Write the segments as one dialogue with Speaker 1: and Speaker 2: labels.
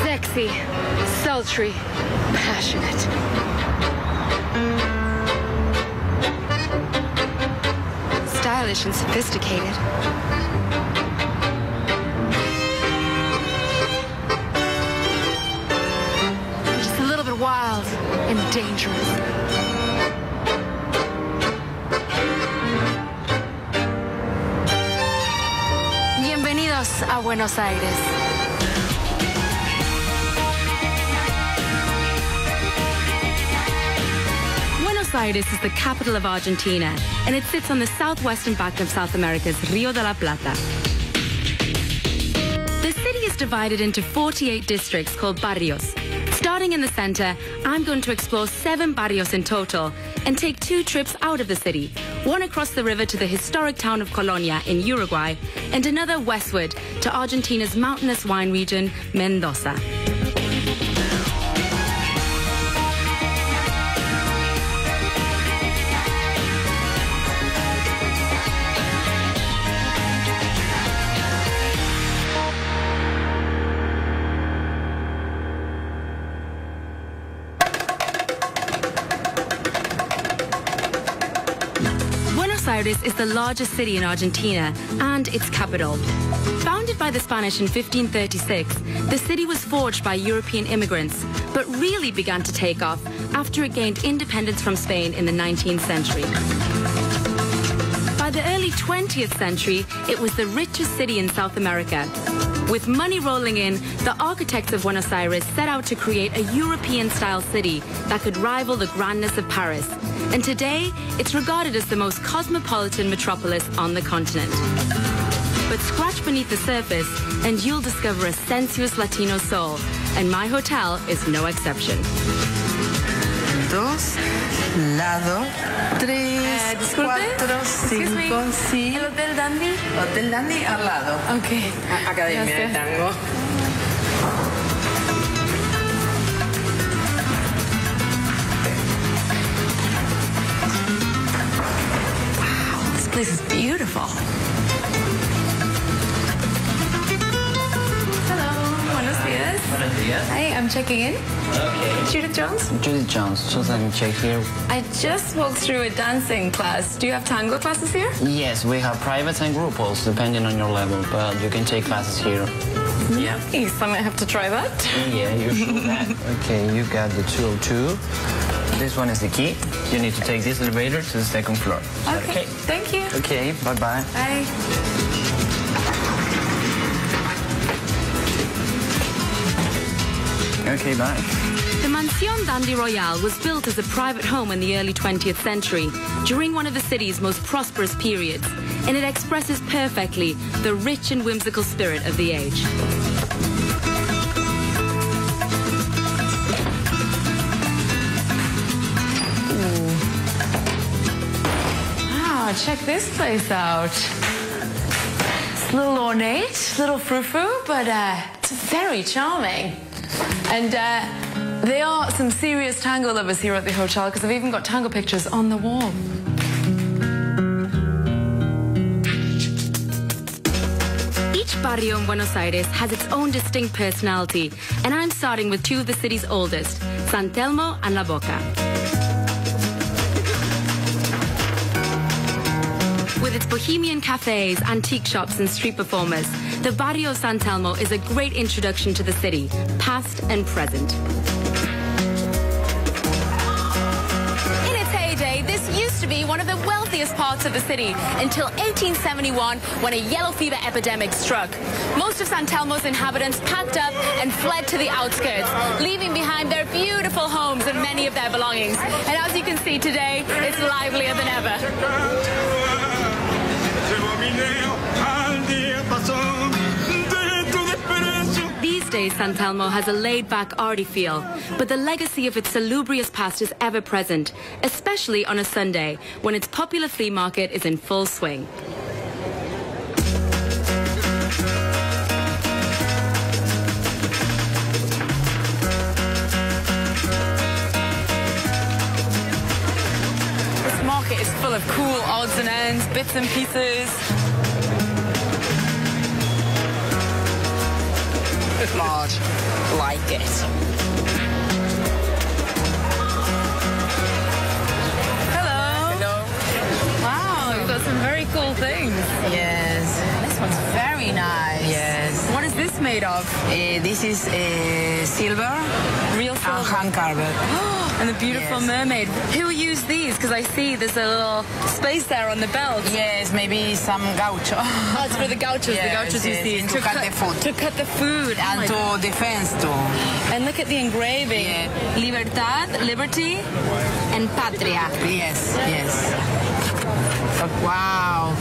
Speaker 1: Sexy, sultry, passionate. Stylish and sophisticated. Just a little bit wild and dangerous. Bienvenidos a Buenos Aires. Buenos Aires is the capital of Argentina, and it sits on the southwestern back of South America's Rio de la Plata. The city is divided into 48 districts called barrios. Starting in the center, I'm going to explore 7 barrios in total and take 2 trips out of the city, one across the river to the historic town of Colonia in Uruguay, and another westward to Argentina's mountainous wine region, Mendoza. Buenos Aires is the largest city in Argentina and its capital. Founded by the Spanish in 1536, the city was forged by European immigrants, but really began to take off after it gained independence from Spain in the 19th century. By the early 20th century, it was the richest city in South America. With money rolling in, the architects of Buenos Aires set out to create a European-style city that could rival the grandness of Paris. And today, it's regarded as the most cosmopolitan metropolis on the continent. But scratch beneath the surface, and you'll discover a sensuous Latino soul. And my hotel is no exception.
Speaker 2: 2, lado, 3, 4, 5, sí.
Speaker 1: ¿El Hotel Dandy?
Speaker 2: Hotel Dandy al lado.
Speaker 1: Ok.
Speaker 2: Academia de Tango.
Speaker 1: Wow, this place is beautiful.
Speaker 3: Buenos dias.
Speaker 1: Hi, I'm checking in.
Speaker 3: Okay.
Speaker 1: Judith Jones?
Speaker 3: Judith Jones, just let me check here.
Speaker 1: I just walked through a dancing class. Do you have tango classes here?
Speaker 3: Yes, we have private and group halls, depending on your level, but you can take classes here. Yeah.
Speaker 1: Nice, I might have to try that.
Speaker 3: Yeah, you should that. Okay, you got the 202. This one is the key. You need to take this elevator to the 2nd floor.
Speaker 1: Okay, thank you.
Speaker 3: Okay, bye-bye.
Speaker 1: Bye.
Speaker 3: Okay, bye.
Speaker 1: The Mansión Dandy Royale was built as a private home in the early 20th century, during one of the city's most prosperous periods, and it expresses perfectly the rich and whimsical spirit of the age. Wow, check this place out. It's a little ornate, a little frou-frou, but it's very charming. And there are some serious tango lovers here at the hotel, because I've even got tango pictures on the wall. Each barrio in Buenos Aires has its own distinct personality, and I'm starting with 2 of the city's oldest, San Telmo and La Boca. With its bohemian cafes, antique shops and street performers, the Barrio San Telmo is a great introduction to the city, past and present. In its heyday, this used to be one one of the wealthiest parts of the city until 1871 when a yellow fever epidemic struck. Most of San Telmo's inhabitants packed up and fled to the outskirts, leaving behind their beautiful homes and many of their belongings. And as you can see today, it's livelier than ever. These days, San Telmo has a laid-back, arty feel, but the legacy of its salubrious past is ever present, especially on a Sunday, when its popular flea market is in full swing. This market is full of cool odds and ends, bits and pieces.
Speaker 2: Large, like it.
Speaker 1: Hello.
Speaker 2: Hello.
Speaker 1: Wow, you've got some very cool things.
Speaker 2: Yes.
Speaker 1: This one's very nice.
Speaker 2: Yes.
Speaker 1: What is this made of?
Speaker 2: This is silver
Speaker 1: Real
Speaker 2: and
Speaker 1: silver.
Speaker 2: hand carved.
Speaker 1: And the beautiful
Speaker 2: Yes.
Speaker 1: mermaid. Who used these? Because I see there's a little space there on the belt.
Speaker 2: Yes, maybe some gaucho.
Speaker 1: Oh, it's for the gauchos.
Speaker 2: Yes,
Speaker 1: the gauchos
Speaker 2: yes,
Speaker 1: use these
Speaker 2: to cut the food.
Speaker 1: To cut the food. Oh
Speaker 2: And
Speaker 1: my
Speaker 2: to
Speaker 1: God.
Speaker 2: defense too.
Speaker 1: And look at the engraving.
Speaker 2: Yeah.
Speaker 1: Libertad, liberty, and patria.
Speaker 2: Yes, yes. Wow.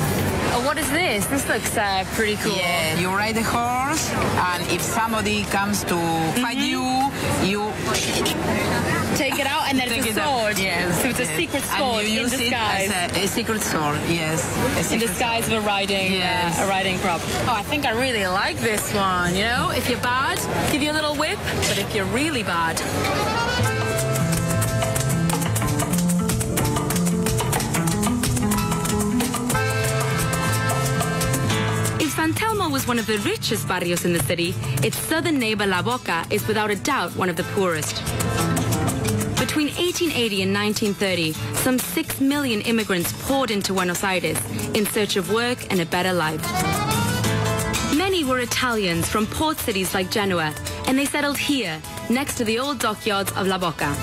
Speaker 1: Oh, what is this? This looks pretty cool.
Speaker 2: Yeah, you ride the horse, and if somebody comes to fight you, you
Speaker 1: Take it out, and then
Speaker 2: take
Speaker 1: it's
Speaker 2: it
Speaker 1: a
Speaker 2: out.
Speaker 1: sword.
Speaker 2: Yes.
Speaker 1: So it's a
Speaker 2: yes.
Speaker 1: secret
Speaker 2: And
Speaker 1: sword
Speaker 2: you
Speaker 1: in
Speaker 2: use
Speaker 1: disguise.
Speaker 2: it as a secret sword. Yes. A
Speaker 1: In
Speaker 2: secret
Speaker 1: disguise of a riding,
Speaker 2: Yes.
Speaker 1: a riding prop. Oh, I think I really like this one. You know, if you're bad, give you a little whip. But if you're really bad, San Telmo was one of the richest barrios in the city, its southern neighbor La Boca is without a doubt one of the poorest. Between 1880 and 1930, some 6 million immigrants poured into Buenos Aires in search of work and a better life. Many were Italians from port cities like Genoa, and they settled here, next to the old dockyards of La Boca.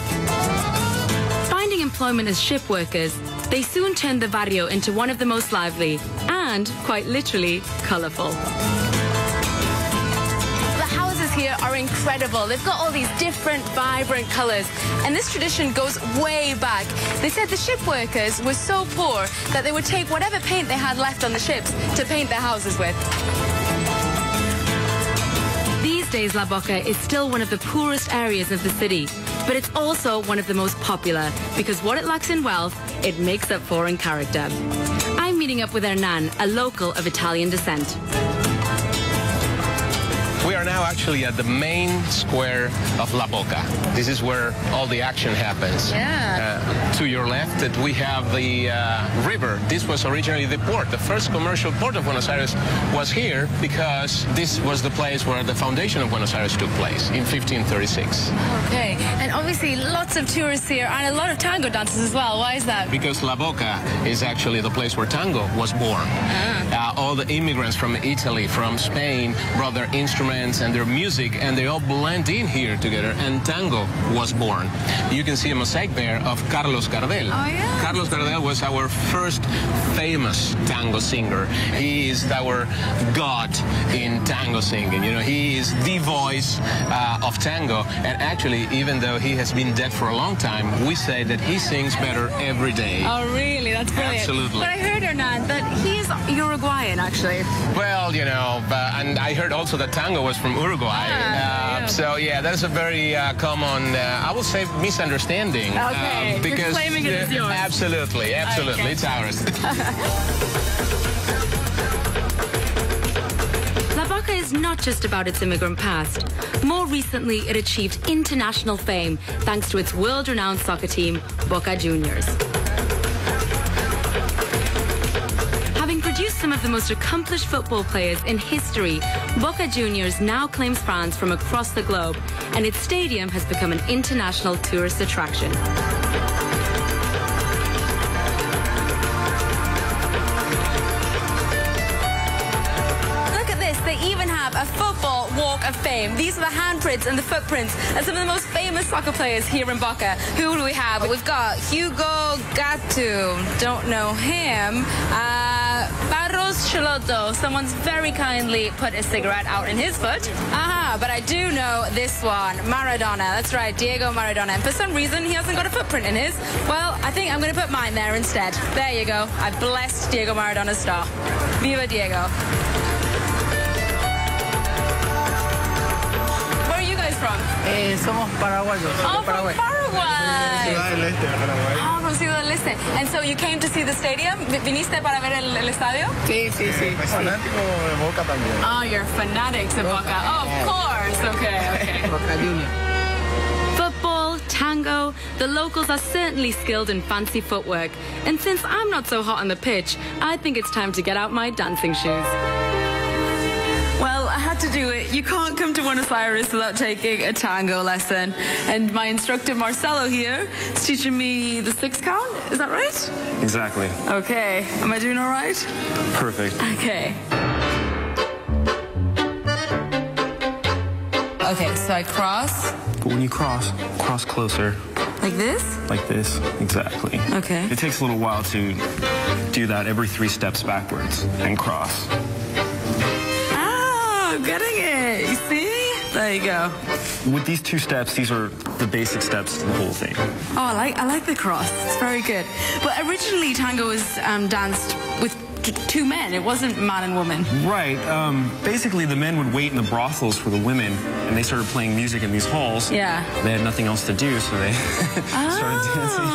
Speaker 1: Finding employment as ship workers, they soon turned the barrio into one of the most lively and, quite literally, colorful. The houses here are incredible. They've got all these different, vibrant colors, and this tradition goes way back. They said the ship workers were so poor that they would take whatever paint they had left on the ships to paint their houses with. These days, La Boca is still one of the poorest areas of the city, but it's also one of the most popular because what it lacks in wealth, it makes up for in character. I'm meeting up with Hernan, a local of Italian descent.
Speaker 4: We are now actually at the main square of La Boca. This is where all the action happens.
Speaker 1: Yeah.
Speaker 4: To your left, we have the river. This was originally the port. The first commercial port of Buenos Aires was here because this was the place where the foundation of Buenos Aires took place in 1536.
Speaker 1: Okay, and obviously lots of tourists here and a lot of tango dancers as well. Why is that?
Speaker 4: Because La Boca is actually the place where tango was born. All the immigrants from Italy, from Spain, brought their instruments and their music, and they all blend in here together, and tango was born. You can see a mosaic there of Carlos Gardel.
Speaker 1: Oh, yeah.
Speaker 4: Carlos Gardel was our first famous tango singer. He is our god in tango singing. You know, he is the voice of tango, and actually, even though he has been dead for a long time, we say that he sings better every day.
Speaker 1: Oh, really? That's brilliant.
Speaker 4: Absolutely.
Speaker 1: But I heard, Hernan, that he is Uruguayan, actually.
Speaker 4: Well, you know, and I heard also that tango was from Uruguay.
Speaker 1: Yeah.
Speaker 4: So, yeah, that's a very common, I will say, misunderstanding.
Speaker 1: Okay, you're
Speaker 4: because,
Speaker 1: claiming it is yours.
Speaker 4: Absolutely, absolutely.
Speaker 1: Okay.
Speaker 4: It's ours.
Speaker 1: La Boca is not just about its immigrant past. More recently, it achieved international fame thanks to its world-renowned soccer team, Boca Juniors. Having produced some of the most accomplished football players in history, Boca Juniors now claims fans from across the globe, and its stadium has become an international tourist attraction. Look at this, they even have a football walk of fame. These are the handprints and the footprints of some of the most famous soccer players here in Boca. Who do we have? We've got Hugo Gattu. Don't know him. Barros Chilotto. Someone's very kindly put a cigarette out in his foot. Aha, but I do know this one. Maradona. That's right, Diego Maradona. And for some reason, he hasn't got a footprint in his. Well, I think I'm going to put mine there instead. There you go. I blessed Diego Maradona's star. Viva Diego. Where are you guys from?
Speaker 5: Somos paraguayos.
Speaker 1: Oh, from Paraguay. Oh, from Ciudad del Este. And so you came to see the stadium? ¿Viniste para ver el estadio?
Speaker 5: Sí.
Speaker 3: Fanático de Boca también.
Speaker 1: Oh, you're fanatics of Boca. Oh, of course. Okay.
Speaker 5: Boca Juniors.
Speaker 1: Football, tango, the locals are certainly skilled in fancy footwork. And since I'm not so hot on the pitch, I think it's time to get out my dancing shoes. Well, I had to do it. You can't come to Buenos Aires without taking a tango lesson. And my instructor, Marcelo, here, is teaching me the 6 count. Is that right?
Speaker 6: Exactly.
Speaker 1: Okay. Am I doing all right?
Speaker 6: Perfect.
Speaker 1: Okay. Okay, so I cross.
Speaker 6: But when you cross closer.
Speaker 1: Like this?
Speaker 6: Like this, exactly.
Speaker 1: Okay.
Speaker 6: It takes a little while to do that every 3 steps backwards and cross.
Speaker 1: I'm getting it. You see? There you go.
Speaker 6: With these 2 steps, these are the basic steps to the whole thing.
Speaker 1: Oh, I like the cross. It's very good. But originally, tango was danced with 2 men. It wasn't man and woman.
Speaker 6: Right. Basically, the men would wait in the brothels for the women, and they started playing music in these halls.
Speaker 1: Yeah.
Speaker 6: They had nothing else to do, so they started dancing.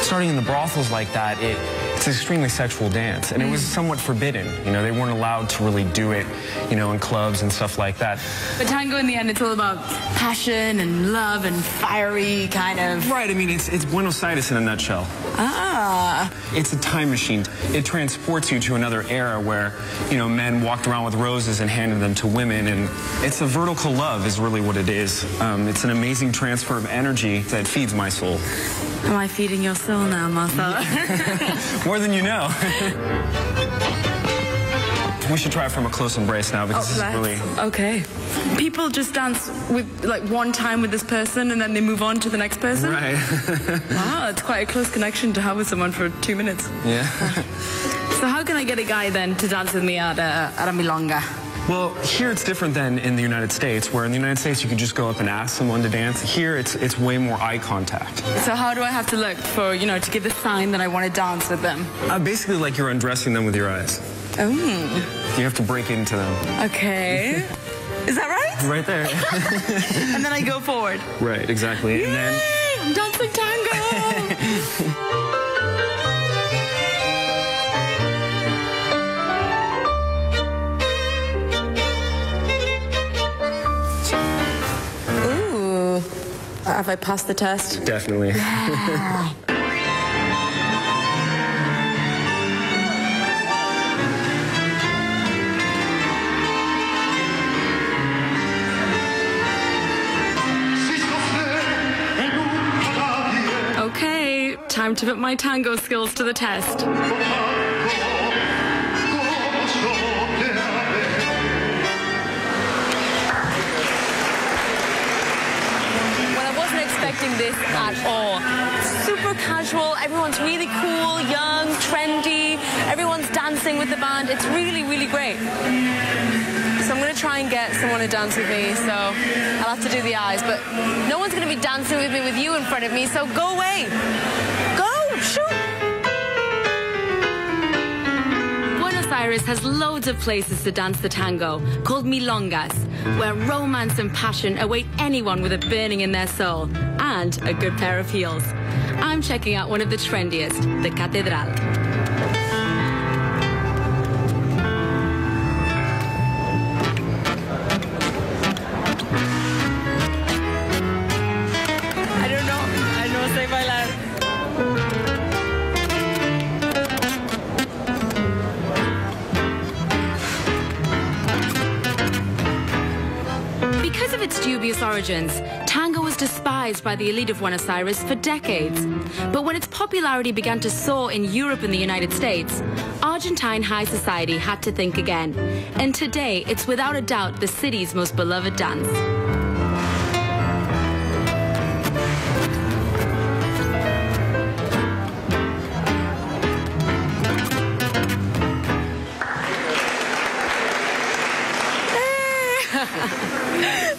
Speaker 6: Starting in the brothels like that, it's an extremely sexual dance, and it was somewhat forbidden. You know, they weren't allowed to really do it, you know, in clubs and stuff like that.
Speaker 1: But tango, in the end, it's all about passion and love and fiery kind of...
Speaker 6: Right, I mean, it's Buenos Aires in a nutshell.
Speaker 1: Ah.
Speaker 6: It's a time machine. It transports you to another era where, you know, men walked around with roses and handed them to women, and it's a vertical love is really what it is. It's an amazing transfer of energy that feeds my soul.
Speaker 1: Am I feeding your soul now, Marcel?
Speaker 6: More than you know. We should try it from a close embrace now because this is really...
Speaker 1: Okay. People just dance with, like, one time with this person and then they move on to the next person?
Speaker 6: Right.
Speaker 1: Wow, it's quite a close connection to have with someone for 2 minutes.
Speaker 6: Yeah.
Speaker 1: So how can I get a guy then to dance with me at a milonga?
Speaker 6: Well, here it's different than in the United States, where in the United States you can just go up and ask someone to dance. Here it's way more eye contact.
Speaker 1: So how do I have to look for, you know, to give the sign that I want to dance with them?
Speaker 6: Basically like you're undressing them with your eyes.
Speaker 1: Oh.
Speaker 6: You have to break into them.
Speaker 1: Okay. Is that right?
Speaker 6: Right there.
Speaker 1: And then I go forward.
Speaker 6: Right, exactly.
Speaker 1: Yay!
Speaker 6: And then...
Speaker 1: I'm dancing tango! Have I passed the test?
Speaker 6: Definitely.
Speaker 1: Yeah. Okay, time to put my tango skills to the test. This at all. Super casual, everyone's really cool, young, trendy, everyone's dancing with the band. It's really, really great. So I'm going to try and get someone to dance with me, so I'll have to do the eyes, but no one's going to be dancing with me with you in front of me, so go away. Go, shoot. Buenos Aires has loads of places to dance the tango, called milongas, where romance and passion await anyone with a burning in their soul and a good pair of heels. I'm checking out one of the trendiest, the Catedral. I don't know say bailar. Because of its dubious origins, tango was despised by the elite of Buenos Aires for decades. But when its popularity began to soar in Europe and the United States, our Argentine high society had to think again. And today, it's without a doubt the city's most beloved dance.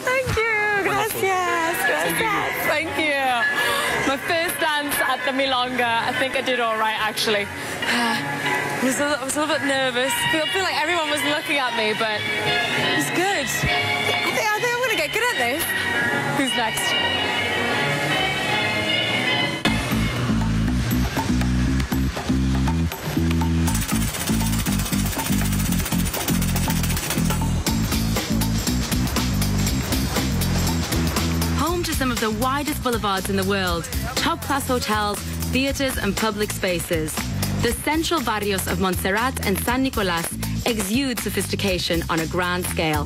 Speaker 7: Thank you. Gracias. Gracias. Thank you. My first dance at the Milonga. I think I did all right, actually. I was a little bit nervous. I feel like everyone was looking at me, but it was good. I think I'm going to get good at this. Who's next?
Speaker 1: Some of the widest boulevards in the world, top-class hotels, theatres and public spaces. The central barrios of Montserrat and San Nicolás exude sophistication on a grand scale.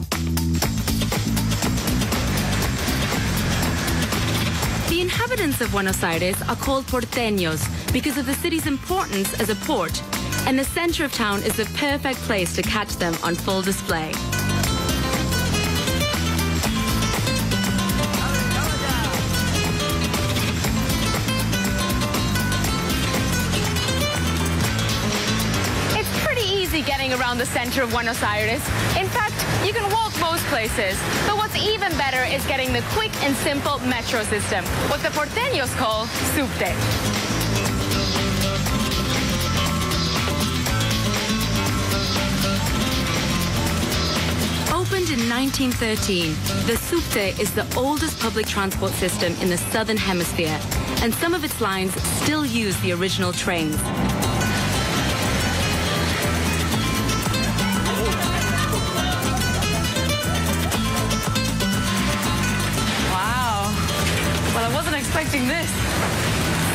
Speaker 1: The inhabitants of Buenos Aires are called porteños because of the city's importance as a port, and the centre of town is the perfect place to catch them on full display.
Speaker 7: Getting around the center of Buenos Aires. In fact, you can walk most places. But what's even better is getting the quick and simple metro system, what the porteños call subte.
Speaker 1: Opened in 1913, the subte is the oldest public transport system in the southern hemisphere, and some of its lines still use the original trains.
Speaker 7: Expecting this.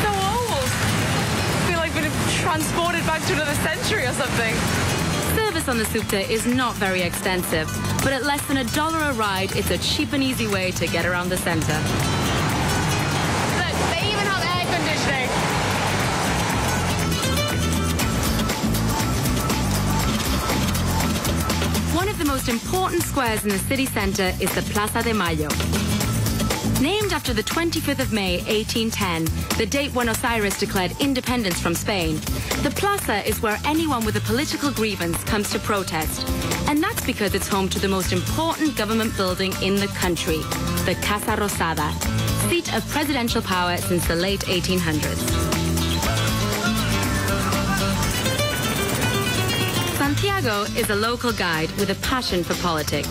Speaker 7: So old. I feel like we've been transported back to another century or something.
Speaker 1: Service on the subte is not very extensive, but at less than $1 a ride, it's a cheap and easy way to get around the center.
Speaker 7: Look, they even have air conditioning.
Speaker 1: One of the most important squares in the city center is the Plaza de Mayo. Named after the 25th of May, 1810, the date Buenos Aires declared independence from Spain, the plaza is where anyone with a political grievance comes to protest. And that's because it's home to the most important government building in the country, the Casa Rosada, seat of presidential power since the late 1800s. Santiago is a local guide with a passion for politics.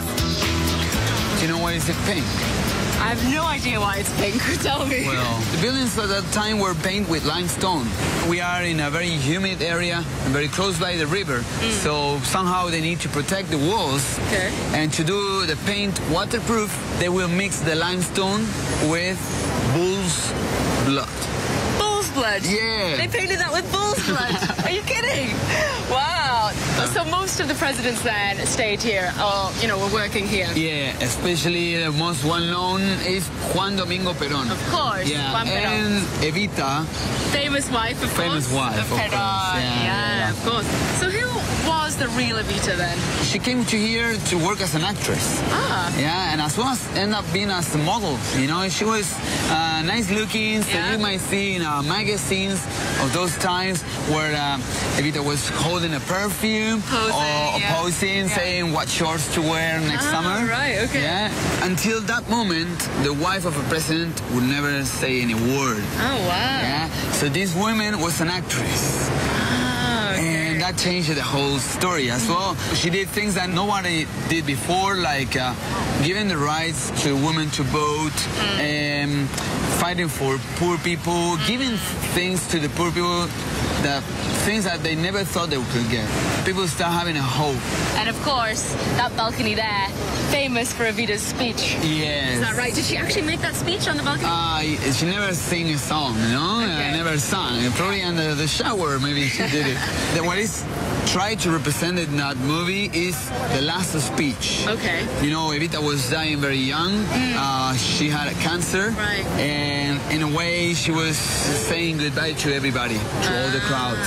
Speaker 8: Do you know why is it pink?
Speaker 7: I have no idea why it's pink. Tell me.
Speaker 8: Well, the buildings at that time were painted with limestone. We are in a very humid area and very close by the river. So somehow they need to protect the walls.
Speaker 7: Okay.
Speaker 8: And to do the paint waterproof, they will mix the limestone with bull's blood.
Speaker 7: Bull's blood?
Speaker 8: Yeah.
Speaker 7: They painted that with bull's blood? Are you kidding? Wow. So most of the presidents then stayed here, or, were working here?
Speaker 8: Yeah, especially the most well-known is Juan Domingo Perón.
Speaker 7: Of course,
Speaker 8: yeah.
Speaker 7: Juan Perón.
Speaker 8: And Evita.
Speaker 7: Famous wife, of course.
Speaker 8: Famous wife, of
Speaker 7: Perón.
Speaker 8: course.
Speaker 7: Yeah, of course. So who was the real Evita then?
Speaker 8: She came to here to work as an actress.
Speaker 7: Ah.
Speaker 8: Yeah, and as well as end up being as a model. She was nice looking, so you might see in magazines of those times where Evita was holding a perfume or posing, saying what shorts to wear next summer.
Speaker 7: Right, okay.
Speaker 8: Yeah, until that moment, the wife of a president would never say any word.
Speaker 7: Oh, wow.
Speaker 8: Yeah, so this woman was an actress. And that changed the whole story as well. She did things that nobody did before, like giving the rights to women to vote, fighting for poor people, giving things to the poor people, the things that they never thought they could get. People start having a hope.
Speaker 7: And of course, that balcony there, famous for Evita's speech.
Speaker 8: Yes.
Speaker 7: Is that right? Did she actually make that speech on the balcony?
Speaker 8: She never sang a song, Okay. Never never sung. Probably under the shower, maybe she did it. What is tried to represent in that movie is the last speech.
Speaker 7: Okay.
Speaker 8: You know, Evita was dying very young. She had a cancer.
Speaker 7: Right.
Speaker 8: And in a way, she was saying goodbye to everybody, to all the crowds.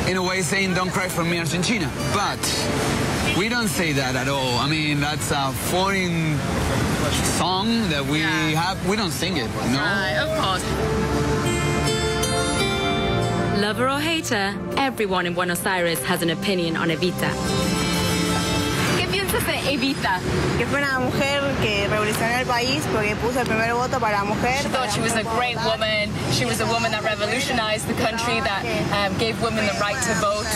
Speaker 8: In a way, saying, don't cry for me, Argentina. But we don't say that at all. I mean, that's a foreign song that we have. We don't sing it, no?
Speaker 7: Right, of course.
Speaker 1: Lover or hater, everyone in Buenos Aires has an opinion on Evita.
Speaker 7: ¿Qué piensas de Evita?
Speaker 9: Que fue una mujer que revolucionó el país porque puso el primer voto para la mujer.
Speaker 7: She thought she was a great woman. She was a woman that revolutionized the country, that gave women the right to vote.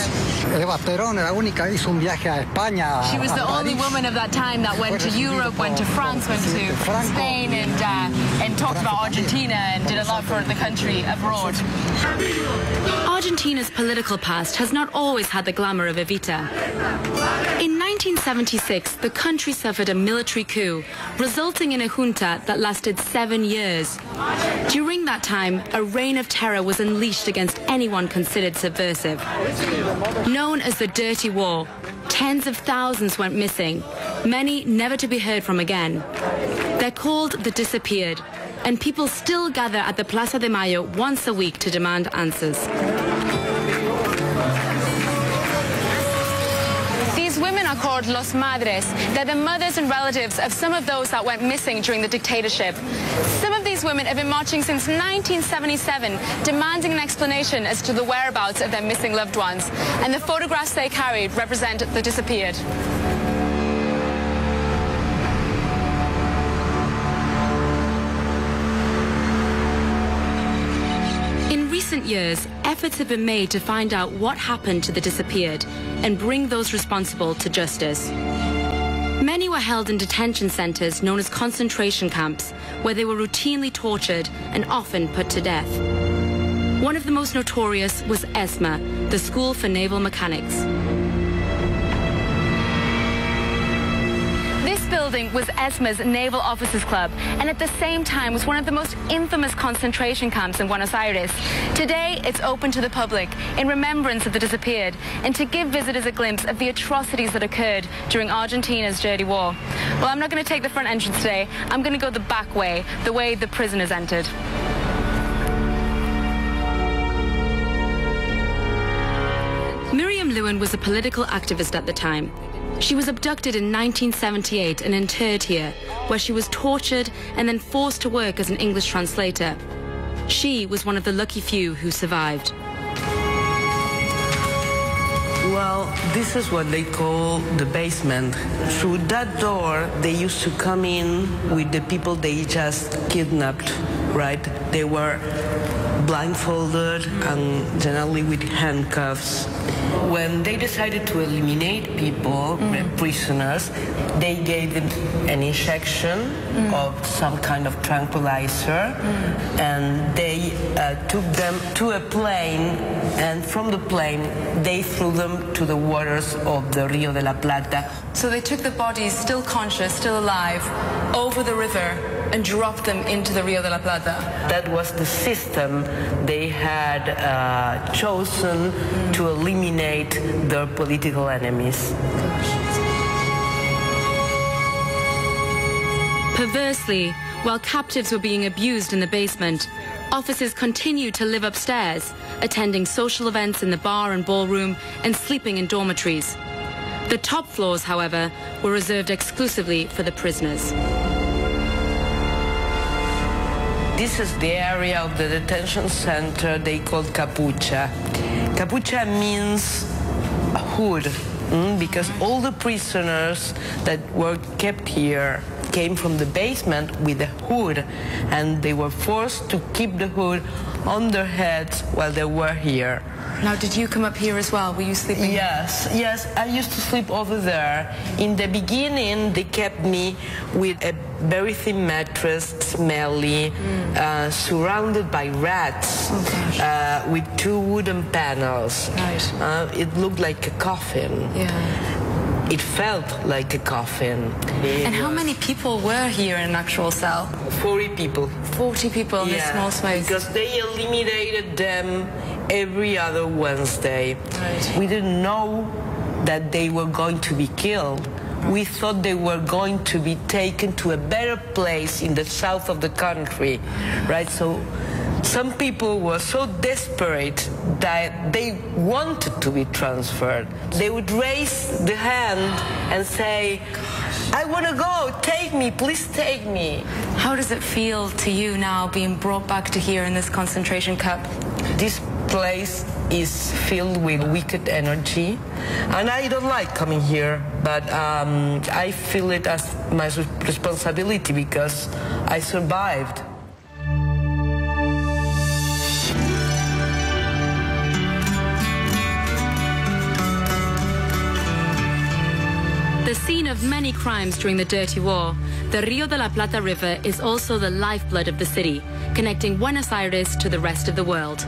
Speaker 5: Eva Perón era la única, hizo un viaje a España.
Speaker 7: She was the only woman of that time that went to Europe, went to France, went to Spain, and talked about Argentina and did a lot for the country abroad.
Speaker 1: Argentina's political past has not always had the glamour of Evita. In 1976, the country suffered a military coup, resulting in a junta that lasted 7 years. During that time, a reign of terror was unleashed against anyone considered subversive. Known as the Dirty War, tens of thousands went missing, many never to be heard from again. They're called the Disappeared, and people still gather at the Plaza de Mayo once a week to demand answers.
Speaker 7: These women are called Los Madres. They're the mothers and relatives of some of those that went missing during the dictatorship. Some of these women have been marching since 1977, demanding an explanation as to the whereabouts of their missing loved ones. And the photographs they carried represent the disappeared.
Speaker 1: In recent years, efforts have been made to find out what happened to the disappeared and bring those responsible to justice. Many were held in detention centers known as concentration camps, where they were routinely tortured and often put to death. One of the most notorious was ESMA, the School for Naval Mechanics.
Speaker 7: This building was ESMA's Naval Officers Club, and at the same time was one of the most infamous concentration camps in Buenos Aires. Today, it's open to the public in remembrance of the disappeared and to give visitors a glimpse of the atrocities that occurred during Argentina's Dirty War. Well, I'm not going to take the front entrance today. I'm going to go the back way, the way the prisoners entered.
Speaker 1: Miriam Lewin was a political activist at the time. She was abducted in 1978 and interred here, where she was tortured and then forced to work as an English translator. She was one of the lucky few who survived.
Speaker 10: Well, this is what they call the basement. Through that door, they used to come in with the people they just kidnapped, right? They were blindfolded and generally with handcuffs. When they decided to eliminate people, prisoners, they gave them an injection of some kind of tranquilizer, and they took them to a plane, and from the plane, they threw them to the waters of the Rio de la Plata.
Speaker 7: So they took the bodies, still conscious, still alive, over the river and dropped them into the Rio de la Plata.
Speaker 10: That was the system they had chosen to eliminate their political enemies.
Speaker 1: Perversely, while captives were being abused in the basement, officers continued to live upstairs, attending social events in the bar and ballroom and sleeping in dormitories. The top floors, however, were reserved exclusively for the prisoners.
Speaker 10: This is the area of the detention center they called capucha. Capucha means hood, because all the prisoners that were kept here came from the basement with a hood, and they were forced to keep the hood on their heads while they were here.
Speaker 7: Now, did you come up here as well? Were you sleeping?
Speaker 10: Yes, I used to sleep over there. In the beginning, they kept me with a very thin mattress, smelly, surrounded by rats, with 2 wooden panels.
Speaker 7: Right.
Speaker 10: It looked like a coffin.
Speaker 7: Yeah.
Speaker 10: it felt like a coffin.
Speaker 7: And how many people were here in an actual cell?
Speaker 10: 40 people.
Speaker 7: 40 people in this small space.
Speaker 10: Because they eliminated them every other Wednesday.
Speaker 7: Right.
Speaker 10: We didn't know that they were going to be killed. We thought they were going to be taken to a better place in the south of the country, right? So some people were so desperate that they wanted to be transferred. They would raise the hand and say, I want to go, take me, please take me.
Speaker 7: How does it feel to you now being brought back to here in this concentration camp?
Speaker 10: This place is filled with wicked energy, and I don't like coming here, but I feel it as my responsibility because I survived.
Speaker 1: The scene of many crimes during the Dirty War, the Rio de la Plata River is also the lifeblood of the city, connecting Buenos Aires to the rest of the world.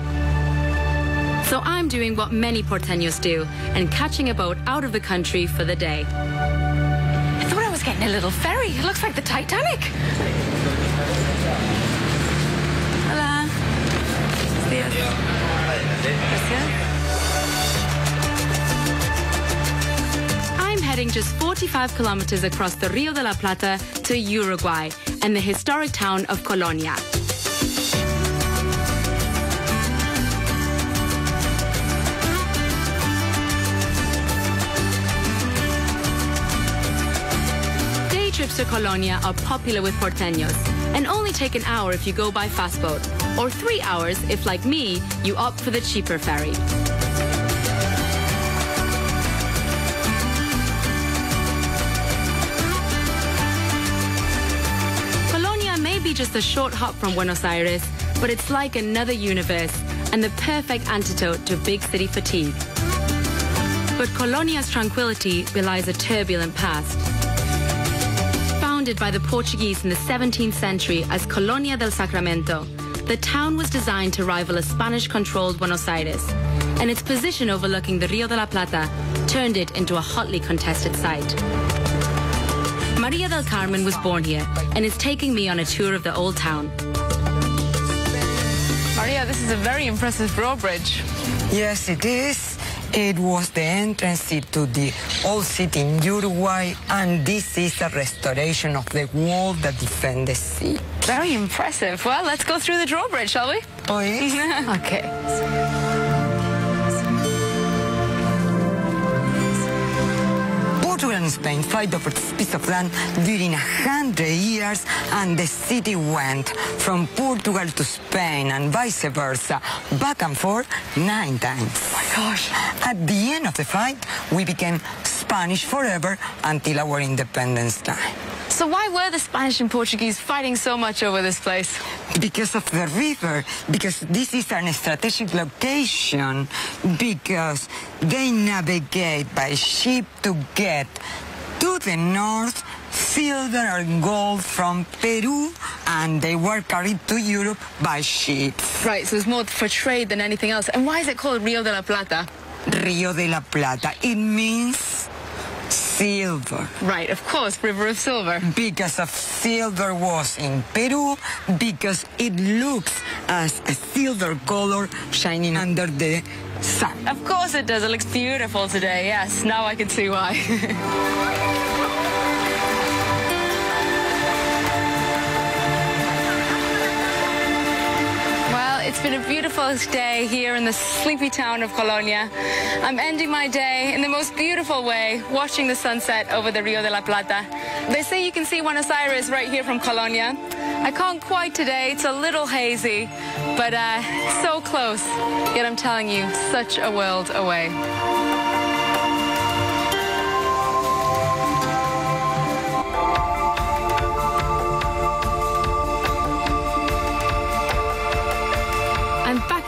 Speaker 1: So I'm doing what many porteños do and catching a boat out of the country for the day.
Speaker 7: I thought I was getting a little ferry. It looks like the Titanic. Hola. Buenos días.
Speaker 1: I'm heading just 45 kilometers across the Rio de la Plata to Uruguay and the historic town of Colonia. Day trips to Colonia are popular with porteños and only take an hour if you go by fast boat, or 3 hours if, like me, you opt for the cheaper ferry. Just a short hop from Buenos Aires, but it's like another universe and the perfect antidote to big city fatigue. But Colonia's tranquility belies a turbulent past. Founded by the Portuguese in the 17th century as Colonia del Sacramento, the town was designed to rival a Spanish-controlled Buenos Aires, and its position overlooking the Rio de la Plata turned it into a hotly contested site. Maria del Carmen was born here and is taking me on a tour of the old town.
Speaker 7: Maria, this is a very impressive drawbridge.
Speaker 11: Yes, it is. It was the entrance to the old city in Uruguay, and this is a restoration of the wall that defends the sea.
Speaker 7: Very impressive. Well, let's go through the drawbridge, shall we?
Speaker 11: Please.
Speaker 7: Okay.
Speaker 11: Portugal and Spain fought over this piece of land during 100 years, and the city went from Portugal to Spain and vice versa, back and forth 9 times.
Speaker 7: Oh my gosh.
Speaker 11: At the end of the fight, we became Spanish forever until our independence time.
Speaker 7: So why were the Spanish and Portuguese fighting so much over this place?
Speaker 11: Because of the river, because this is an strategic location, because they navigate by ship to get to the north silver and gold from Peru, and they were carried to Europe by ship.
Speaker 7: Right, so it's more for trade than anything else. And why is it called Rio de la Plata?
Speaker 11: Rio de la Plata. It means silver.
Speaker 7: Right, of course, River of Silver.
Speaker 11: Because of silver was in Peru, because it looks as a silver color shining under the sun.
Speaker 7: Of course it does. It looks beautiful today. Yes, now I can see why. It's been a beautiful day here in the sleepy town of Colonia. I'm ending my day in the most beautiful way, watching the sunset over the Rio de la Plata. They say you can see Buenos Aires right here from Colonia. I can't quite today, it's a little hazy, but so close. Yet I'm telling you, such a world away.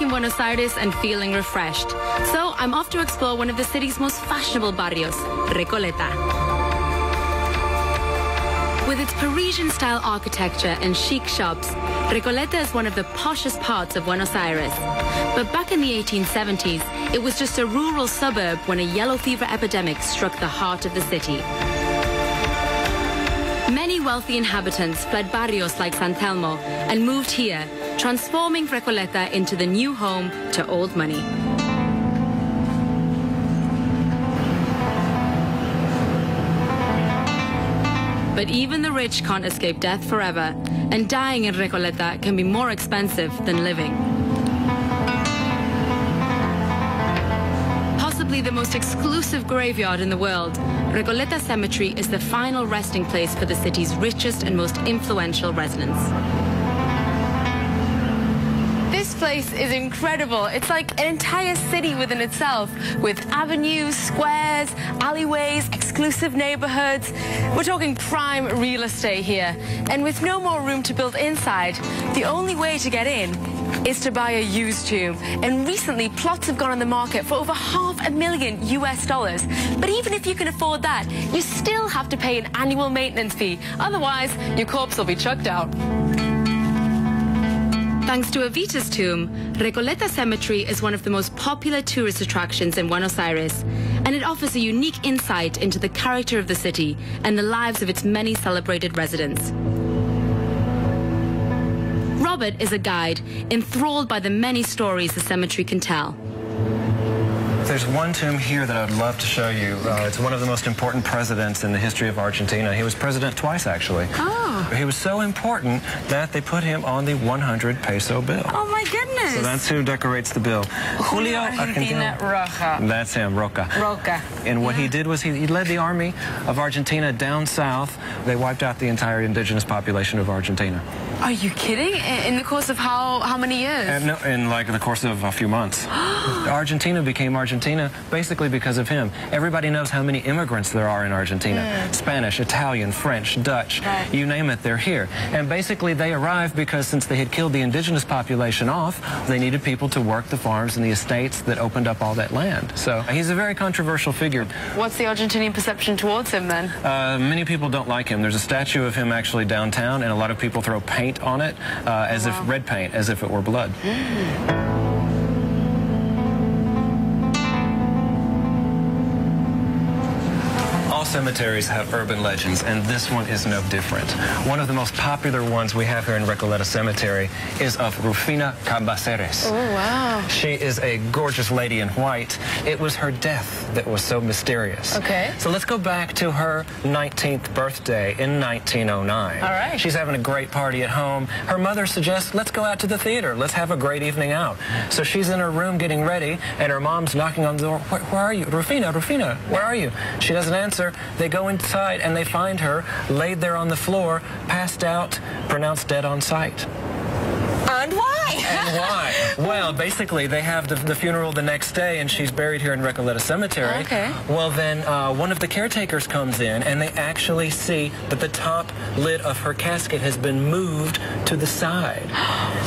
Speaker 1: Buenos Aires and feeling refreshed. So I'm off to explore one of the city's most fashionable barrios, Recoleta. With With its Parisian-style architecture and chic shops, Recoleta is one of the poshest parts of Buenos Aires. But back in the 1870s, it was just a rural suburb when a yellow fever epidemic struck the heart of the city. Many wealthy inhabitants fled barrios like San Telmo and moved here, transforming Recoleta into the new home to old money. But even the rich can't escape death forever, and dying in Recoleta can be more expensive than living. Possibly the most exclusive graveyard in the world, Recoleta Cemetery is the final resting place for the city's richest and most influential residents.
Speaker 7: This place is incredible. It's like an entire city within itself, with avenues, squares, alleyways, exclusive neighborhoods. We're talking prime real estate here. And with no more room to build inside, the only way to get in is to buy a used tomb. And recently, plots have gone on the market for over $500,000 US. But even if you can afford that, you still have to pay an annual maintenance fee. Otherwise, your corpse will be chucked out.
Speaker 1: Thanks to Evita's tomb, Recoleta Cemetery is one of the most popular tourist attractions in Buenos Aires, and it offers a unique insight into the character of the city and the lives of its many celebrated residents. Robert is a guide, enthralled by the many stories the cemetery can tell.
Speaker 3: There's one tomb here that I'd love to show you. It's one of the most important presidents in the history of Argentina. He was president twice, actually.
Speaker 11: Oh.
Speaker 3: He was so important that they put him on the 100 peso bill.
Speaker 11: Oh, my goodness.
Speaker 3: So that's who decorates the bill.
Speaker 11: Julio Argentina Roja.
Speaker 3: That's him, Roca.
Speaker 11: Roca.
Speaker 3: And what he did was he led the army of Argentina down south. They wiped out the entire indigenous population of Argentina.
Speaker 7: Are you kidding? In the course of how many years?
Speaker 3: No, in like the course of a few months. Argentina became Argentina basically because of him. Everybody knows how many immigrants there are in Argentina. Spanish, Italian, French, Dutch, you name it, they're here. And basically they arrived because since they had killed the indigenous population off, they needed people to work the farms and the estates that opened up all that land. So he's a very controversial figure.
Speaker 7: What's the Argentinian perception towards him then?
Speaker 3: Many people don't like him. There's a statue of him actually downtown, and a lot of people throw paint on it, as if red paint, as if it were blood. All cemeteries have urban legends, and this one is no different. One of the most popular ones we have here in Recoleta Cemetery is of Rufina Cambaceres.
Speaker 7: Oh, wow.
Speaker 3: She is a gorgeous lady in white. It was her death that was so mysterious.
Speaker 7: Okay.
Speaker 3: So let's go back to her 19th birthday in 1909.
Speaker 7: All right.
Speaker 3: She's having a great party at home. Her mother suggests, let's go out to the theater. Let's have a great evening out. So she's in her room getting ready, and her mom's knocking on the door. Where are you? Rufina, Rufina, where are you? She doesn't answer. They go inside, and they find her laid there on the floor, passed out, pronounced dead on sight.
Speaker 11: And why?
Speaker 3: And why? Well, basically, they have the funeral the next day, and she's buried here in Recoleta Cemetery.
Speaker 7: Okay.
Speaker 3: Well, then one of the caretakers comes in, and they actually see that the top lid of her casket has been moved to the side.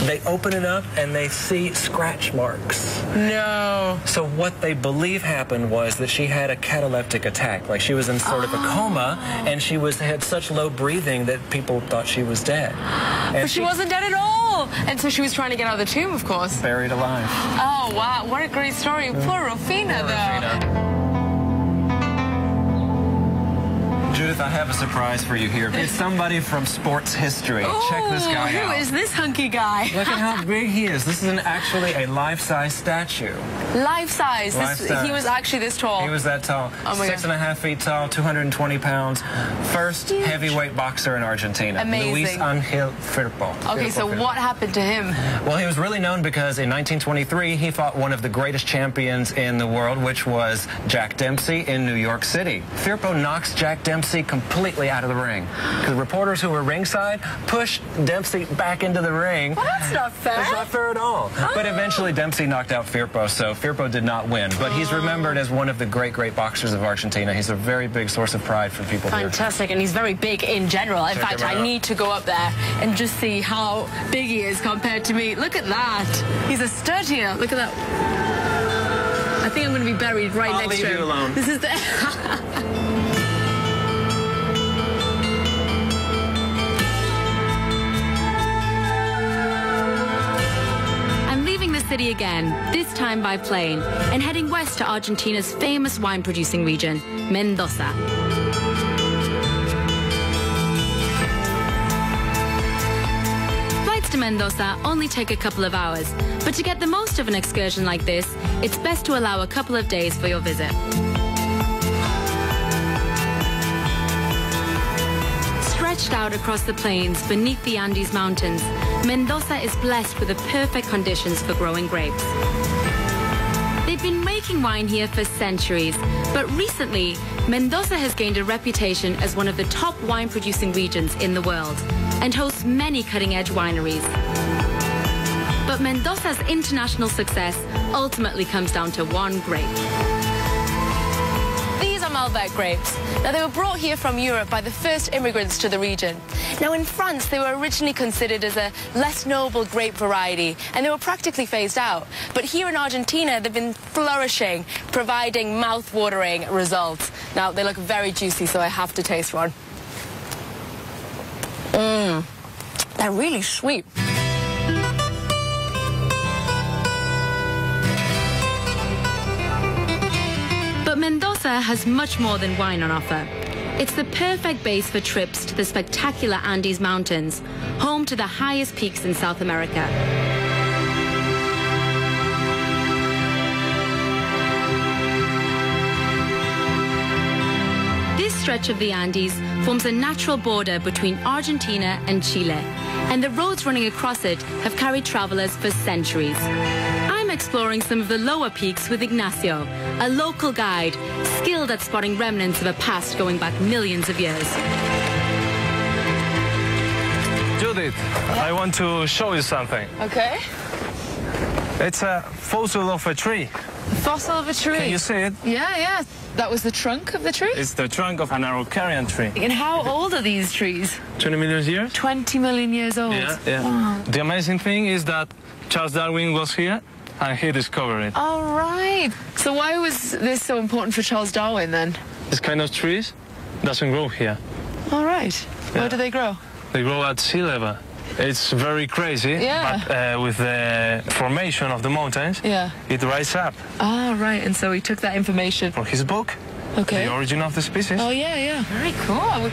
Speaker 3: They open it up, and they see scratch marks.
Speaker 7: No.
Speaker 3: So what they believe happened was that she had a cataleptic attack, like she was in sort of a coma, and she had such low breathing that people thought she was dead. And
Speaker 7: But she wasn't dead at all. And so she was trying to get out of the tomb, of course.
Speaker 3: Buried alive.
Speaker 7: Oh, wow. What a great story. Poor Rufina, though.
Speaker 3: Judith, I have a surprise for you here. It's somebody from sports history. Check this guy out.
Speaker 7: Who is this hunky guy?
Speaker 3: Look at how big he is. This is actually a life-size statue.
Speaker 7: Life-size.
Speaker 3: Life-size.
Speaker 7: He was actually this tall.
Speaker 3: He was that tall.
Speaker 7: Oh my
Speaker 3: 6.5 feet tall, 220 pounds. First heavyweight boxer in Argentina.
Speaker 7: Amazing.
Speaker 3: Luis Angel Firpo.
Speaker 7: Okay, so what happened to him?
Speaker 3: Well, he was really known because in 1923, he fought one of the greatest champions in the world, which was Jack Dempsey in New York City. Firpo knocks Jack Dempsey completely out of the ring. The reporters who were ringside pushed Dempsey back into the ring.
Speaker 7: Well, that's not fair.
Speaker 3: That's not fair at all. But eventually Dempsey knocked out Firpo, so Firpo did not win. But he's remembered as one of the great boxers of Argentina. He's a very big source of pride for people here.
Speaker 7: Fantastic, and he's very big in general. In fact, I need to go up there and just see how big he is compared to me. Look at that. He's a stud here. Look at that. I think I'm going to be buried right next to him.
Speaker 3: I'll leave you alone.
Speaker 7: This is the...
Speaker 1: city again, this time by plane, and heading west to Argentina's famous wine-producing region, Mendoza. Flights to Mendoza only take a couple of hours, but to get the most of an excursion like this, it's best to allow a couple of days for your visit. Stretched out across the plains beneath the Andes Mountains, Mendoza is blessed with the perfect conditions for growing grapes. They've been making wine here for centuries, but recently, Mendoza has gained a reputation as one of the top wine-producing regions in the world and hosts many cutting-edge wineries. But Mendoza's international success ultimately comes down to one grape.
Speaker 7: Malbec grapes. Now, they were brought here from Europe by the first immigrants to the region. Now, in France, they were originally considered as a less noble grape variety, and they were practically phased out. But here in Argentina, they've been flourishing, providing mouth-watering results. Now, they look very juicy, so I have to taste one. They're really sweet.
Speaker 1: But Mendoza has much more than wine on offer. It's the perfect base for trips to the spectacular Andes Mountains, home to the highest peaks in South America. This stretch of the Andes forms a natural border between Argentina and Chile, and the roads running across it have carried travelers for centuries. I'm exploring some of the lower peaks with Ignacio, a local guide, skilled at spotting remnants of a past going back millions of years.
Speaker 12: Judith, I want to show you something.
Speaker 7: Okay.
Speaker 12: It's a fossil of a tree.
Speaker 7: The fossil of a tree?
Speaker 12: Can you see it?
Speaker 7: Yeah, yeah. That was the trunk of the tree?
Speaker 12: It's the trunk of an araucarian tree.
Speaker 7: And how old are these trees?
Speaker 12: 20 million years.
Speaker 7: 20 million years old?
Speaker 12: Yeah, yeah.
Speaker 7: Wow.
Speaker 12: The amazing thing is that Charles Darwin was here and he discovered it.
Speaker 7: All right. So why was this so important for Charles Darwin then?
Speaker 12: This kind of trees doesn't grow here.
Speaker 7: All right.
Speaker 12: Yeah.
Speaker 7: Where do they grow?
Speaker 12: They grow at sea level. It's very crazy,
Speaker 7: yeah.
Speaker 12: But with the formation of the mountains,
Speaker 7: yeah, it
Speaker 12: rises up.
Speaker 7: Ah, right. And so he took that information
Speaker 12: for his book,
Speaker 7: okay,
Speaker 12: The Origin of the Species.
Speaker 7: Oh, yeah, yeah. Very cool.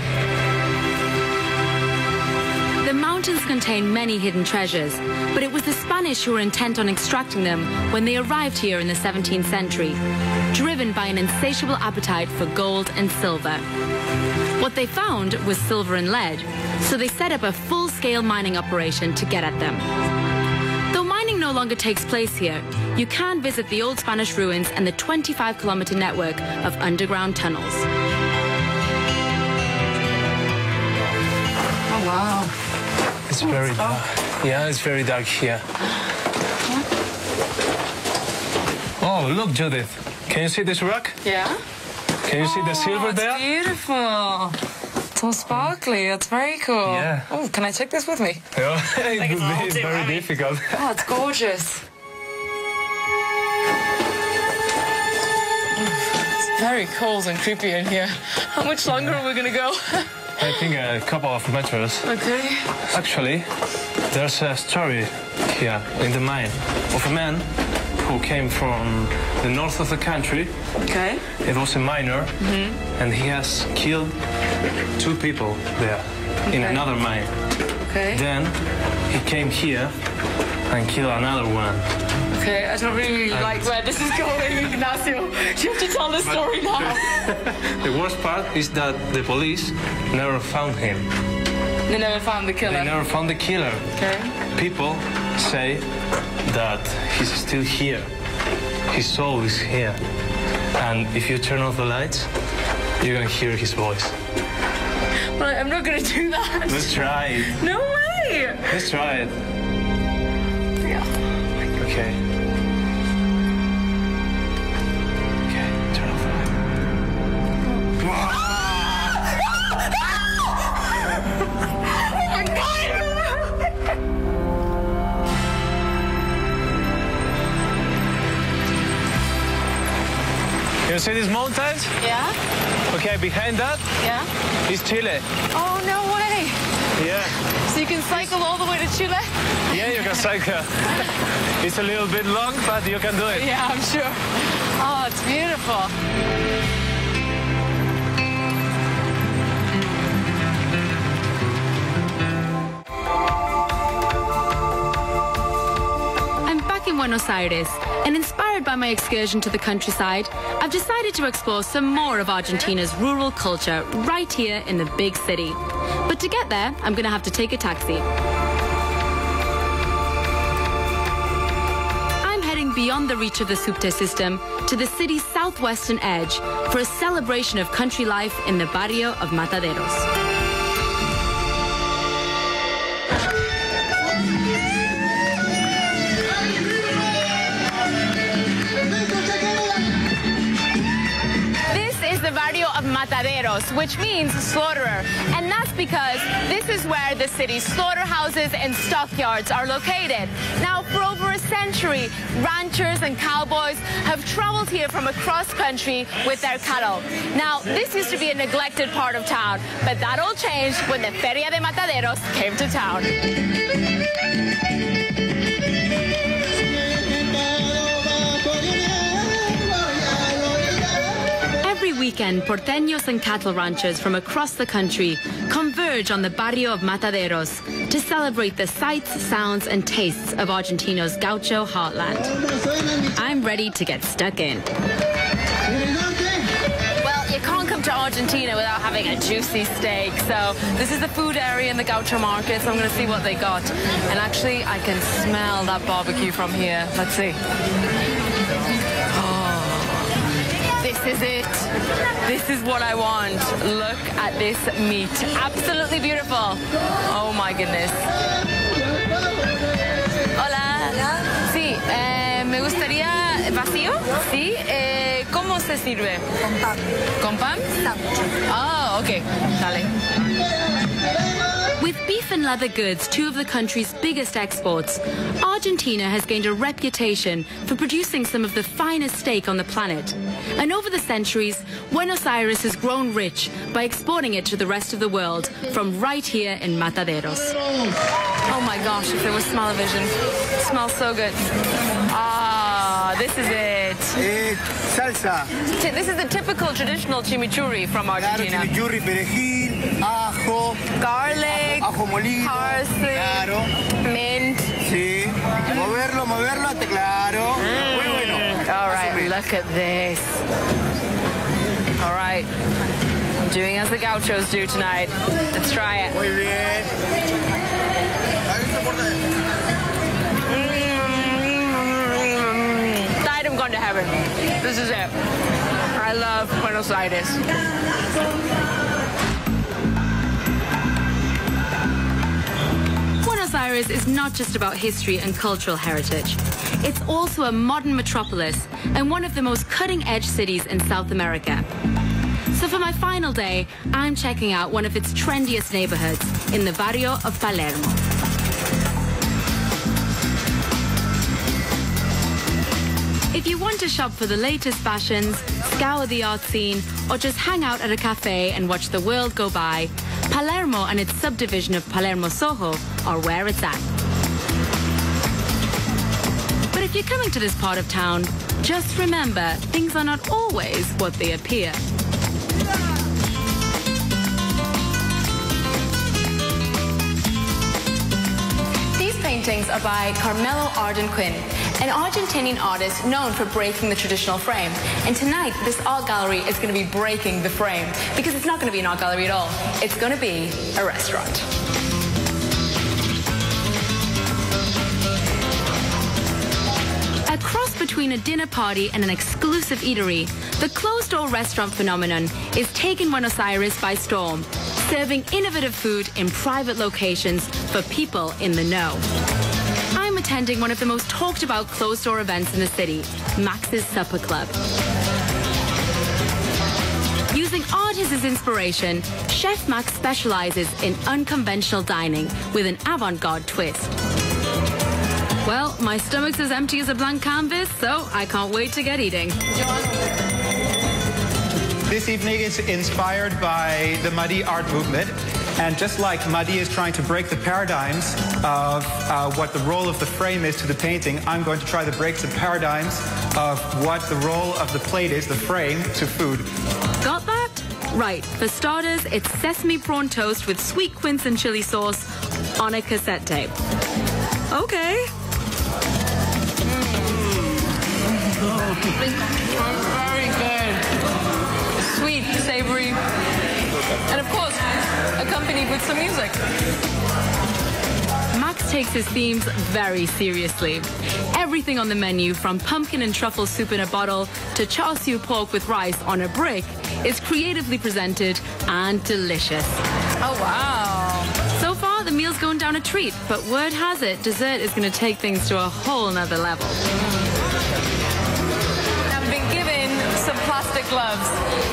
Speaker 1: The mountains contain many hidden treasures, but it was the Spanish who were intent on extracting them when they arrived here in the 17th century, driven by an insatiable appetite for gold and silver. What they found was silver and lead, so they set up a full-scale mining operation to get at them. Though mining no longer takes place here, you can visit the old Spanish ruins and the 25-kilometer network of underground tunnels.
Speaker 7: Oh, wow.
Speaker 12: It's very dark. Yeah, it's very dark here. Oh, look, Judith. Can you see this rock?
Speaker 7: Yeah.
Speaker 12: Can you see the silver there?
Speaker 7: It's beautiful. It's all sparkly. That's very cool.
Speaker 12: Yeah.
Speaker 7: Oh, can I take this with me?
Speaker 12: Yeah, it would be very difficult.
Speaker 7: Oh, it's gorgeous. It's very cold and creepy in here. How much longer are we going to go?
Speaker 12: I think a couple of meters.
Speaker 7: Okay.
Speaker 12: Actually, there's a story here in the mine of a man who came from the north of the country.
Speaker 7: Okay.
Speaker 12: It was a miner, and he has killed 2 people there in another mine.
Speaker 7: Okay.
Speaker 12: Then he came here and killed another one.
Speaker 7: Okay, I don't really like where this is going, Ignacio. You have to tell the story now.
Speaker 12: The worst part is that the police never found him.
Speaker 7: They never found the killer?
Speaker 12: They never found the killer.
Speaker 7: Okay.
Speaker 12: People say that he's still here. His soul is here. And if you turn off the lights, you can hear his voice.
Speaker 7: Well, I'm not going to do that.
Speaker 12: Let's try it.
Speaker 7: No way!
Speaker 12: Let's try it.
Speaker 7: Yeah.
Speaker 12: Okay. Okay, turn off the light. You see these mountains?
Speaker 7: Yeah.
Speaker 12: Okay, behind that
Speaker 7: Yeah.
Speaker 12: is Chile.
Speaker 7: Oh, no way.
Speaker 12: Yeah.
Speaker 7: So you can cycle all the way to Chile?
Speaker 12: Yeah, you can cycle. It's a little bit long, but you can do it.
Speaker 7: Yeah, I'm sure. Oh, it's beautiful.
Speaker 1: Buenos Aires, and inspired by my excursion to the countryside, I've decided to explore some more of Argentina's rural culture right here in the big city. But to get there, I'm going to have to take a taxi. I'm heading beyond the reach of the subte system to the city's southwestern edge for a celebration of country life in the barrio of Mataderos.
Speaker 7: The barrio of Mataderos, which means slaughterer, and that's because this is where the city's slaughterhouses and stockyards are located. Now, for over a century, ranchers and cowboys have traveled here from across country with their cattle. Now, this used to be a neglected part of town, but that all changed when the Feria de Mataderos came to town.
Speaker 1: Every weekend, porteños and cattle ranchers from across the country converge on the barrio of Mataderos to celebrate the sights, sounds, and tastes of Argentina's gaucho heartland. I'm ready to get stuck in.
Speaker 7: Well, you can't come to Argentina without having a juicy steak. So this is the food area in the gaucho market, so I'm going to see what they got. And actually, I can smell that barbecue from here. Let's see. This is it. This is what I want. Look at this meat. Absolutely beautiful. Oh my goodness. Hola. Sí, me gustaría vacío. Sí. ¿Cómo se sirve?
Speaker 9: Con pan.
Speaker 7: ¿Con pan? Oh, okay. Dale.
Speaker 1: With beef and leather goods, two of the country's biggest exports, Argentina has gained a reputation for producing some of the finest steak on the planet. And over the centuries, Buenos Aires has grown rich by exporting it to the rest of the world from right here in Mataderos.
Speaker 7: Oh my gosh, if there was smell-o-vision. It smells so good. Ah, this is it.
Speaker 13: Salsa.
Speaker 7: This is the typical traditional chimichurri from Argentina.
Speaker 13: Claro, chimichurri, perejil, ajo.
Speaker 7: Garlic.
Speaker 13: Ajo molido.
Speaker 7: Parsley.
Speaker 13: Claro.
Speaker 7: Mint.
Speaker 13: Sí. Moverlo hasta claro. Muy bueno.
Speaker 7: All right, look at this. All right. I'm doing as the gauchos do tonight. Let's try it.
Speaker 13: Muy bien.
Speaker 7: Died, I'm going to heaven. This is it. I love Buenos Aires.
Speaker 1: Buenos Aires is not just about history and cultural heritage. It's also a modern metropolis and one of the most cutting-edge cities in South America. So for my final day, I'm checking out one of its trendiest neighborhoods in the barrio of Palermo. If you want to shop for the latest fashions, scour the art scene, or just hang out at a cafe and watch the world go by, Palermo and its subdivision of Palermo Soho are where it's at. But if you're coming to this part of town, just remember, things are not always what they appear.
Speaker 7: These paintings are by Carmelo Arden-Quinn, an Argentinian artist known for breaking the traditional frame. And tonight, this art gallery is going to be breaking the frame, because it's not going to be an art gallery at all. It's going to be a restaurant.
Speaker 1: A cross between a dinner party and an exclusive eatery, the closed-door restaurant phenomenon is taking Buenos Aires by storm, serving innovative food in private locations for people in the know. I'm attending one of the most talked-about closed-door events in the city, Max's Supper Club. Using art as his inspiration, Chef Max specializes in unconventional dining with an avant-garde twist. Well, my stomach's as empty as a blank canvas, so I can't wait to get eating.
Speaker 14: This evening is inspired by the Muddy art movement. And just like Madi is trying to break the paradigms of what the role of the frame is to the painting, I'm going to try to break the paradigms of what the role of the plate is, the frame, to food.
Speaker 1: Got that? Right. For starters, it's sesame prawn toast with sweet quince and chili sauce on a cassette tape. Okay.
Speaker 7: Very good. Sweet, savory, and of course, accompanied with some music.
Speaker 1: Max takes his themes very seriously. Everything on the menu, from pumpkin and truffle soup in a bottle to char siu pork with rice on a brick, is creatively presented and delicious.
Speaker 7: Oh, wow.
Speaker 1: So far, the meal's going down a treat, but word has it, dessert is going to take things to a whole nother level.
Speaker 7: I've been given some plastic gloves.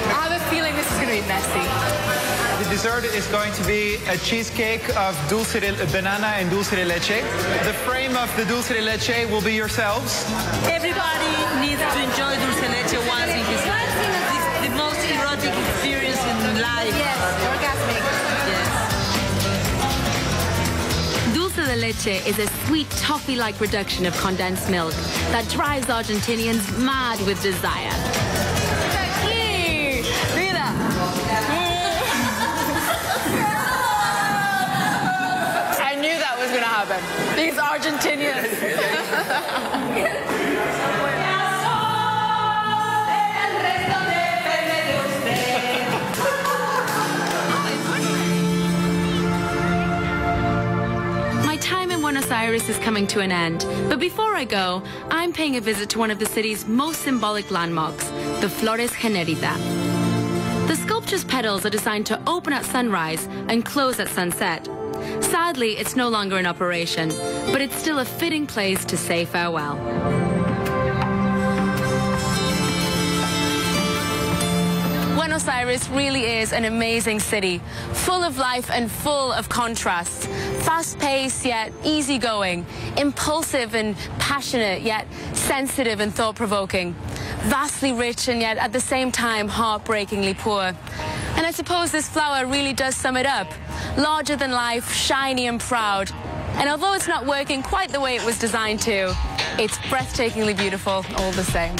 Speaker 7: I have a feeling this is going to be messy.
Speaker 14: The dessert is going to be a cheesecake of banana and dulce de leche. The frame of the dulce de leche will be yourselves.
Speaker 15: Everybody needs to enjoy dulce de leche once in his life. It's the most erotic experience in life.
Speaker 7: Yes, orgasmic.
Speaker 1: Yes. Dulce de leche is a sweet toffee-like reduction of condensed milk that drives Argentinians mad with desire.
Speaker 7: Going to happen. These Argentinians.
Speaker 1: My time in Buenos Aires is coming to an end, but before I go, I'm paying a visit to one of the city's most symbolic landmarks, the Flores Generita. The sculpture's petals are designed to open at sunrise and close at sunset. Sadly, it's no longer in operation, but it's still a fitting place to say farewell. Buenos Aires really is an amazing city, full of life and full of contrasts. Fast-paced yet easygoing, impulsive and passionate yet sensitive and thought-provoking. Vastly rich and yet at the same time heartbreakingly poor. And I suppose this flower really does sum it up. Larger than life, shiny and proud. And although it's not working quite the way it was designed to, it's breathtakingly beautiful all the same.